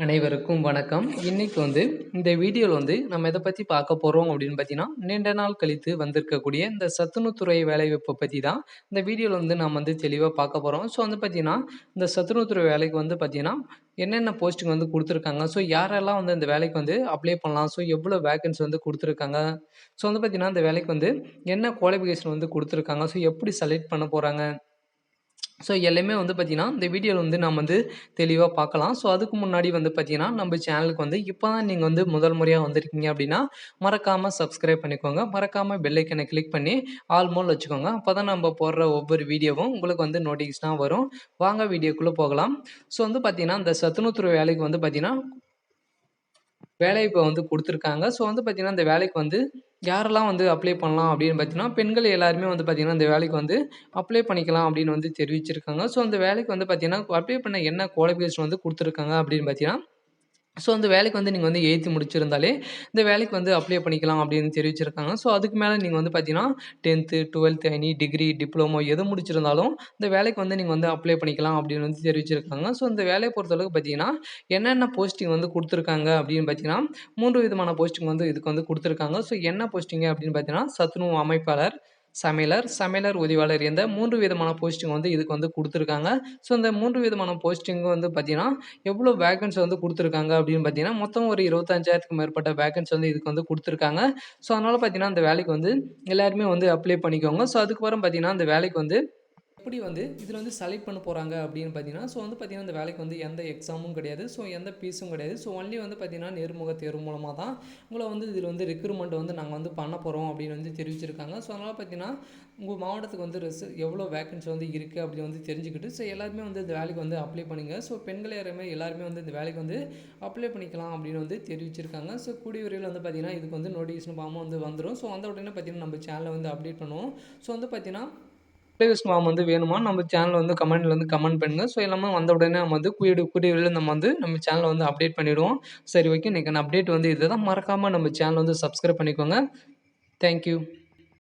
அனைவருக்கும் வணக்கம். இன்னைக்கு இந்த வீடியோவில் நம்ம எதை பற்றி பார்க்க போகிறோம் அப்படின்னு பார்த்தீங்கன்னா, நீண்ட நாள் கழித்து வந்திருக்கக்கூடிய இந்த சத்துணவுத்துறை வேலைவாய்ப்பை பற்றி தான் இந்த வீடியோவில் நாம் தெளிவாக பார்க்க போகிறோம். ஸோ பார்த்தீங்கன்னா, இந்த சத்துணவுத்துறை வேலைக்கு பார்த்தீங்கன்னா என்னென்ன போஸ்டிங் கொடுத்துருக்காங்க, ஸோ யாரெல்லாம் இந்த வேலைக்கு அப்ளை பண்ணலாம், ஸோ எவ்வளோ வேகன்சி கொடுத்துருக்காங்க, ஸோ பார்த்தீங்கன்னா இந்த வேலைக்கு என்ன குவாலிஃபிகேஷன் கொடுத்துருக்காங்க, ஸோ எப்படி செலக்ட் பண்ண போகிறாங்க, ஸோ எல்லாமே பார்த்தீங்கன்னா இந்த வீடியோவில் நாம் தெளிவாக பார்க்கலாம். ஸோ அதுக்கு முன்னாடி பார்த்தீங்கன்னா நம்ம சேனலுக்கு இப்போ தான் நீங்கள் முதல் முறையாக வந்திருக்கீங்க அப்படின்னா மறக்காமல் சப்ஸ்கிரைப் பண்ணிக்கோங்க. மறக்காமல் பெல் ஐக்கனை கிளிக் பண்ணி ஆல் மோல் வச்சுக்கோங்க. அப்போ தான் நம்ம போடுற ஒவ்வொரு வீடியோவும் உங்களுக்கு நோட்டிஃபிகேஷனாக வரும். வாங்க வீடியோக்குள்ளே போகலாம். ஸோ பார்த்தீங்கன்னா இந்த சத்துணவுத்துறை வேலைக்கு பார்த்தீங்கன்னா வேலைவாய்ப்பு கொடுத்துருக்காங்க. ஸோ பார்த்தீங்கன்னா இந்த வேலைக்கு யாரெல்லாம் அப்ளை பண்ணலாம் அப்படின்னு பார்த்தீங்கன்னா, பெண்கள் எல்லாருமே பார்த்தீங்கன்னா இந்த வேலைக்கு அப்ளை பண்ணிக்கலாம் அப்படின்னு தெரிவிச்சிருக்காங்க. ஸோ அந்த வேலைக்கு பார்த்தீங்கன்னா அப்ளை பண்ண என்ன குவாலிஃபிகேஷன் கொடுத்துருக்காங்க அப்படின்னு பார்த்தீங்கன்னா, ஸோ அந்த வேலைக்கு நீங்கள் 8th முடிச்சிருந்தாலே இந்த வேலைக்கு அப்ளை பண்ணிக்கலாம் அப்படின்னு தெரிவிச்சிருக்காங்க. ஸோ அதுக்கு மேலே நீங்கள் பார்த்தீங்கன்னா 10th 12th any degree diploma எது முடிச்சிருந்தாலும் இந்த வேலைக்கு நீங்கள் அப்ளை பண்ணிக்கலாம் அப்படின்னு தெரிவிச்சிருக்காங்க. ஸோ இந்த வேலையை பொறுத்தளவுக்கு பார்த்தீங்கன்னா என்னென்ன போஸ்டிங் கொடுத்துருக்காங்க அப்படின்னு பார்த்தீங்கன்னா 3 விதமான போஸ்டிங் இதுக்கு கொடுத்துருக்காங்க. ஸோ என்ன போஸ்டிங் அப்படின்னு பார்த்தீங்கன்னா சத்துணவு அமைப்பாளர், சமையலர் உதவியாளர் என்ற 3 விதமான போஸ்டிங் இதுக்கு கொடுத்துருக்காங்க. ஸோ இந்த 3 விதமான போஸ்டிங் பார்த்தீங்கன்னா எவ்வளோ வேகன்சி கொடுத்துருக்காங்க அப்படின்னு பார்த்தீங்கன்னா மொத்தம் ஒரு 25,000க்கு மேற்பட்ட வேகன்சி இதுக்கு கொடுத்துருக்காங்க. ஸோ அதனால் பார்த்தீங்கன்னா அந்த வேலைக்கு எல்லாருமே அப்ளை பண்ணிக்கோங்க. ஸோ அதுக்கப்புறம் பார்த்தீங்கன்னா அந்த வேலைக்கு எப்படி இதில் செலக்ட் பண்ண போகிறாங்க அப்படின்னு பார்த்தீங்கன்னா, ஸோ பார்த்தீங்கன்னா இந்த வேலைக்கு எந்த எக்ஸாமும் கிடையாது, ஸோ எந்த ஃபீஸும் கிடையாது. ஸோ ஒன்லி பார்த்தீங்கன்னா நேர்முக தேர்வு மூலமாக தான் உங்களை இதில் ரெக்ரூட்மெண்ட் நாங்கள் பண்ண போகிறோம் அப்படின்னு தெரிவிச்சிருக்காங்க. ஸோ அதனால் பார்த்தீங்கன்னா உங்கள் மாவட்டத்துக்கு எவ்வளோ வேகன்சி இருக்குது அப்படின்னு தெரிஞ்சுக்கிட்டு ஸோ எல்லாருமே இந்த வேலைக்கு அப்ளை பண்ணுங்கள். ஸோ பெண்கள் எல்லாருமே இந்த வேலைக்கு அப்ளை பண்ணிக்கலாம் அப்படின்னு தெரிவிச்சிருக்காங்க. ஸோ கூடிய விரைவில் பார்த்தீங்கன்னா இதுக்கு நோட்டிஃபிகேஷன் ஃபார்மாக வந்துடும். ஸோ வந்த உடனே பார்த்தீங்கன்னா நம்ம சேனலை அப்டேட் பண்ணுவோம். ஸோ பார்த்தீங்கன்னா ப்ளேலிஸ்ட் ஃபார்ம் வேணுமா நம்ம சேனலில் கமெண்ட்டில் கமெண்ட் பண்ணுங்கள். ஸோ எல்லாமே வந்த உடனே நம்ம கூடிய விரைவில் நம்ம சேனலை அப்டேட் பண்ணிவிடுவோம். சரி ஓகே, இன்றைக்கி அப்டேட் இதுதான். மறக்காமல் நம்ம சேனலை சப்ஸ்கிரைப் பண்ணிக்கோங்க. தேங்க்யூ.